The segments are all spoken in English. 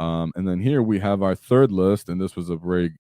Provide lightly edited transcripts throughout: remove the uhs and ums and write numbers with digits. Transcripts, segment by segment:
And then here we have our third list, and this was a very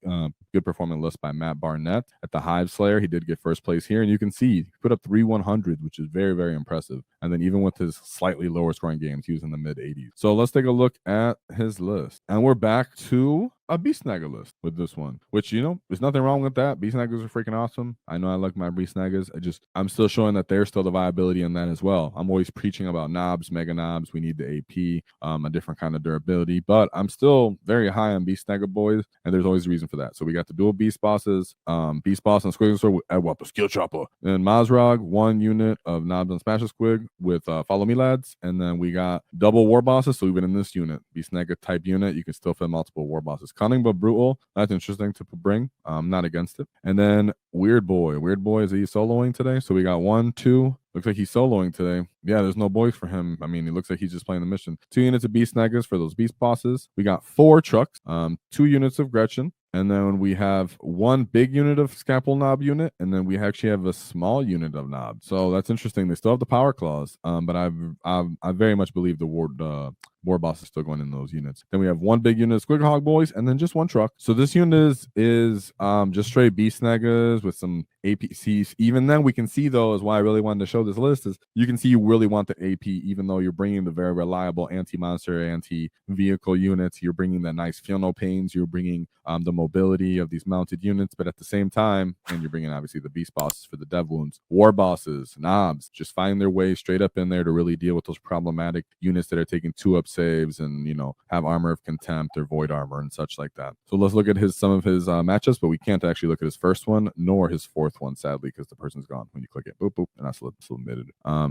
good performing list by Matt Barnett at the Hive Slayer. He did get first place here, and you can see he put up 3/100s, which is very, very impressive. And then even with his slightly lower scoring games, he was in the mid 80s. So let's take a look at his list. And we're back to a Beast Snaggas list with this one, which, you know, there's nothing wrong with that. Beast Snaggas are freaking awesome. I know I like my Beast Snaggas. I'm still showing that there's still the viability in that as well. I'm always preaching about Nobz, Mega Nobz. We need the AP, a different kind of durability, but I'm still very high on Beast Snagga boys, and there's always a reason for that. So we got the dual Beast bosses, Beast Boss and Squig Sword with Edwap, Skill Chopper. Then Mazrog, 1 unit of Nobz and Smash Squig with Follow Me Lads. And then we got double War Bosses. So even in this unit, Beast Snagga type unit, you can still fit multiple War Bosses. Cunning but brutal. That's interesting to bring. I'm not against it. And then Weird Boy. Weird Boy, is he soloing today? So we got 1, 2. Looks like he's soloing today. Yeah, there's no boys for him. I mean, it looks like he's just playing the mission. 2 units of Beast Snaggas for those Beast Bosses. We got 4 trucks, 2 units of Gretchen. And then we have 1 big unit of Scalpel Knob unit, and then we actually have a small unit of Knob. So that's interesting. They still have the Power Claws, but I very much believe the Warboss is still going in those units. Then we have 1 big unit of Squig Hog boys, and then just 1 truck. So this unit is just straight Beast Snaggas with some APCs. Even then, we can see, though, is why I really wanted to show this list, is you can see you really want the AP, even though you're bringing the very reliable anti-monster, anti-vehicle units. You're bringing the nice feel no pains. You're bringing the mobility of these mounted units, but at the same time, and you're bringing obviously the Beast Bosses for the dev wounds, War Bosses, Nobz, just find their way straight up in there to really deal with those problematic units that are taking 2-up saves and, you know, have Armor of Contempt or Void Armor and such like that. So let's look at some of his matchups, but we can't actually look at his first one nor his fourth one, sadly, because the person's gone when you click it. Boop, boop, and that's submitted.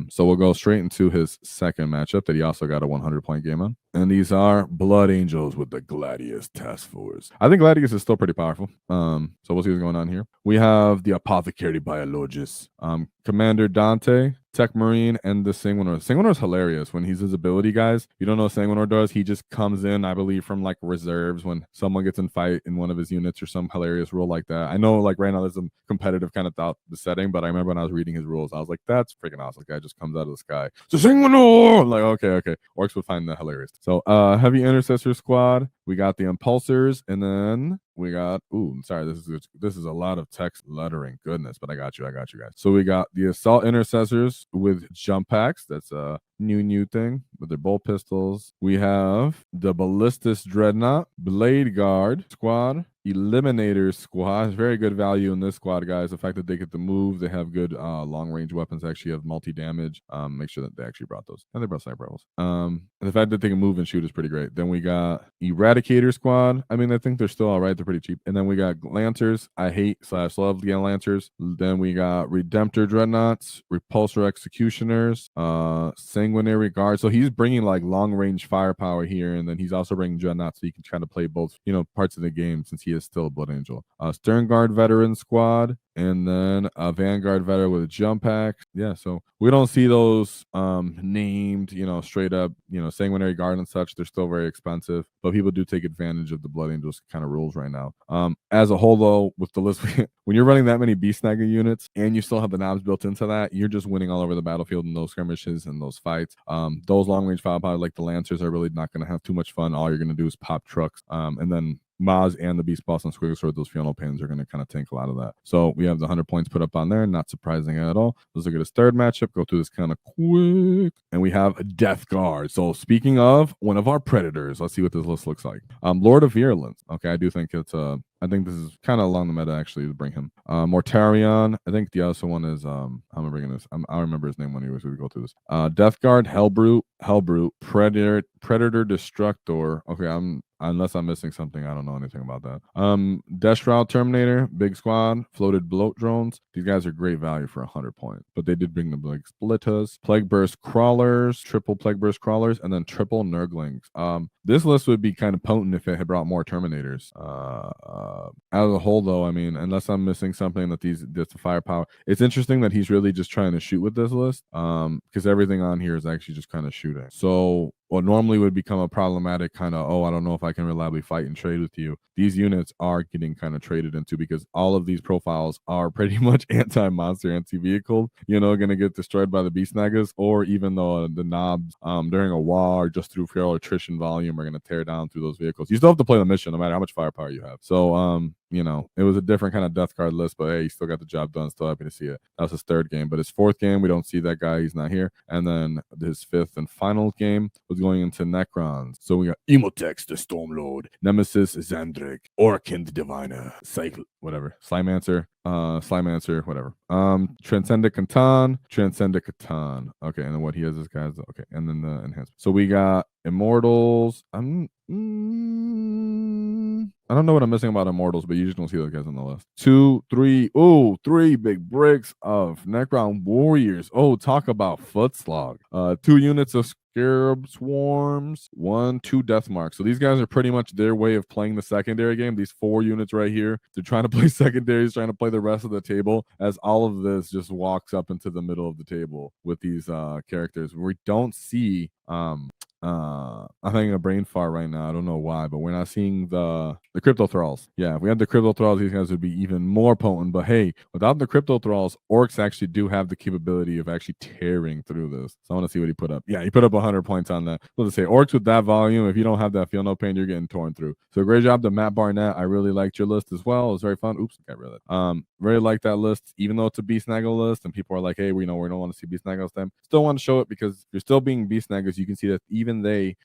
So we'll go straight into his second matchup that he also got a 100-point game on. And these are Blood Angels with the Gladius Task Force. I think Gladius is still pretty powerful. So we'll see what's going on here. We have the Apothecary Biologist, Commander Dante, Tech Marine, and the Sanguinor. Sanguinor is hilarious when he's his ability, guys. If you don't know what Sanguinor does, he just comes in, I believe, from like reserves when someone gets in fight in one of his units or some hilarious rule like that. I know, like, right now there's some competitive kind of thought the setting, but I remember when I was reading his rules, I was like, that's freaking awesome. The guy just comes out of the sky. So Sanguinor! I'm like, okay. Orcs would find that hilarious. So Heavy Intercessor Squad, we got the Impulsors, and then we got, sorry, this is a lot of text lettering. Goodness, but I got you guys. So we got the Assault Intercessors with jump packs. That's a new thing with their bolt pistols. We have the Ballistus Dreadnought, Blade Guard Squad, Eliminator Squad. Very good value in this squad, guys. The fact that they get to move, they have good long range weapons, actually have multi damage. Make sure that they actually brought those, and they brought sniper rifles. And the fact that they can move and shoot is pretty great. Then we got Eradicator Squad. I mean, I think they're still all right. They're pretty cheap. And then we got Lancers. I hate/love the Lancers. Then we got Redemptor Dreadnoughts, Repulsor Executioners, Sanguinary Guard. So he's bringing like long range firepower here, and then he's also bringing Dreadnoughts, so you can try to play both, you know, parts of the game, since he is still a Blood Angel. Stern Guard Veteran Squad, and then a Vanguard Veteran with a jump pack. Yeah, so we don't see those named, you know, straight up, you know, Sanguinary Guard and such. They're still very expensive, but people do take advantage of the Blood Angels kind of rules right now. As a whole, though, with the list, when you're running that many Beast Snagga units and you still have the Nobz built into that, you're just winning all over the battlefield in those skirmishes and those fights. Those long range firepower like the Lancers are really not going to have too much fun. All you're going to do is pop trucks, and then Maz and the Beast Boss and Squiggle Sword, those funeral pins are going to kind of tank a lot of that. So we have the 100 points put up on there. Not surprising at all. Let's look at his third matchup. Go through this kind of quick. And we have a Death Guard. So speaking of one of our predators, let's see what this list looks like. Lord of Virulence. Okay, I do think it's I think this is kind of along the meta, actually, to bring him. Mortarion. I think the other one is, I'm bringing this. I'll remember his name when we go through this. Death Guard, Hellbrute, Predator Destructor. Okay, unless I'm missing something, I don't know anything about that. Death Shroud Terminator, Big Squad, Floated Bloat Drones. These guys are great value for 100 points, but they did bring the Big Splitters, Plague Burst Crawlers, triple Plague Burst Crawlers, and then triple Nurglings. This list would be kind of potent if it had brought more Terminators. As a whole, though, I mean, unless I'm missing something that that's the firepower. It's interesting that he's really just trying to shoot with this list, because everything on here is actually just kind of shooting. So what normally would become a problematic kind of, oh, I don't know if I can reliably fight and trade with you. These units are getting kind of traded into because all of these profiles are pretty much anti-monster, anti-vehicle, going to get destroyed by the Beast Snaggas, or even though the Nobz during a Waaagh or just through feral attrition volume are going to tear down through those vehicles. You still have to play the mission no matter how much firepower you have. So, it was a different kind of death card list, but hey, he still got the job done. Still happy to see it. That was his third game, but his fourth game, we don't see that guy. He's not here. And then his fifth and final game was going into Necrons. So we got Emotex, the Stormlord, Nemesis, Xandric, Orkind Diviner, Cycle, whatever, Slimeancer, whatever. Transcendent Catan. Okay, and then what he has is guys. Okay, and then the enhancement. So we got Immortals. I don't know what I'm missing about Immortals, but you just don't see those guys on the list. 3 big bricks of Necron Warriors. Oh, talk about foot slog. 2 units of Scarab Swarms, 2 Death Marks. So these guys are pretty much their way of playing the secondary game. These 4 units right here, they're trying to play secondaries, trying to play the rest of the table, as all of this just walks up into the middle of the table with these characters. We don't see I'm having a brain fart right now. I don't know why, but we're not seeing the Crypto Thralls. Yeah, if we had the Crypto Thralls, these guys would be even more potent. But hey, without the Crypto Thralls, Orcs actually do have the capability of actually tearing through this. So I want to see what he put up. Yeah, he put up 100 points on that. Let's say Orcs with that volume, if you don't have that Feel No Pain, you're getting torn through. So great job to Matt Barnett. I really liked your list as well. It was very fun. Oops, got rid of that. Really like that list, even though it's a Beast Snaggas list, and people are like, hey, we don't want to see Beast Snaggas time. Still want to show it because you're still being Beast Snaggas. You can see that even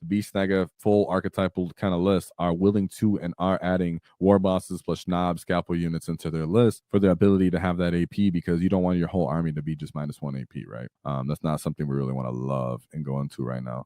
Beast Snaggas full archetypal kind of lists are willing to and are adding Warbosses plus Nobz scalpel units into their list for the ability to have that AP, because you don't want your whole army to be just -1 AP, right? That's not something we really want to love and go into right now.